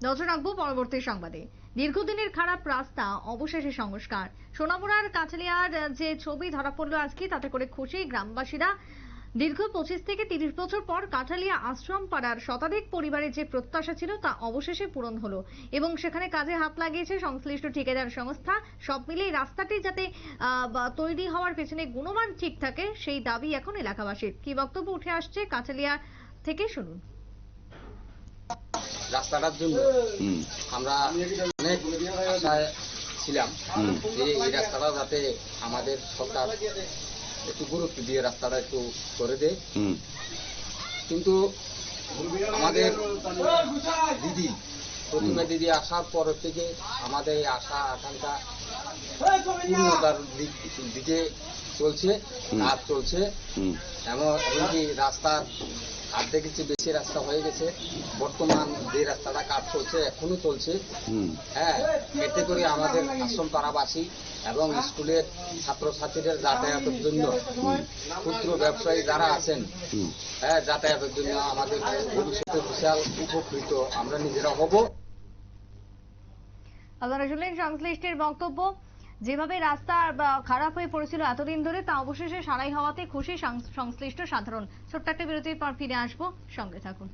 নজর রাখবো পরবর্তী সংবাদে। দীর্ঘদিনের খারাপ রাস্তা অবশেষে সংস্কার। সোনামুড়ার কাছালিয়ার যে ছবি ধরা পড়লো আজকে, তাতে করে খুশি গ্রামবাসীরা। দীর্ঘ 25 থেকে 30 বছর পর কাঠালিয়া আশ্রম পাড়ার শতাধিক পরিবারের যে প্রত্যাশা ছিল তা অবশেষে পূরণ হলো এবং সেখানে কাজে হাত লাগিয়েছে সংশ্লিষ্ট ঠিকাদার সংস্থা। সব মিলিয়ে রাস্তাটি যাতে তৈরি হওয়ার পেছনে গুণমান ঠিক থাকে সেই দাবি এখন এলাকাবাসীর। কি বক্তব্য উঠে আসছে কাঠালিয়া থেকে, শুনুন। রাস্তাটার জন্য আমরা অনেক আশায় ছিলাম যে এই রাস্তাটা যাতে আমাদের সরকার একটু গুরুত্ব দিয়ে রাস্তাটা একটু করে দেয়। কিন্তু আমাদের দিদি প্রথমে দিদি আসার পর থেকে আমাদের আশা আকাঙ্ক্ষা পূর্ণতার দিকে চলছে, কাজ চলছে। এমনকি রাস্তার অর্ধেকের চেয়ে বেশি রাস্তা হয়ে গেছে। বর্তমান যে রাস্তাটা কাজ চলছে এখনো চলছে। হ্যাঁ, এতে করে আমাদের আশ্রম পাড়াবাসী এবং স্কুলের ছাত্রছাত্রীদের যাতায়াতের জন্য, ক্ষুদ্র ব্যবসায়ী যারা আছেন, হ্যাঁ, যাতায়াতের জন্য আমাদের ভবিষ্যতে বিশাল উপকৃত আমরা নিজেরা হব। আপনারা শুনলেন সংশ্লিষ্টের বক্তব্য। যেভাবে রাস্তা খারাপ হয়ে পড়েছিল এতদিন ধরে, তা অবশেষে সারাই হওয়াতে খুশি সংশ্লিষ্ট সাধারণ। ছোট্ট একটা বিরতির পর ফিরে আসবো, সঙ্গে থাকুন।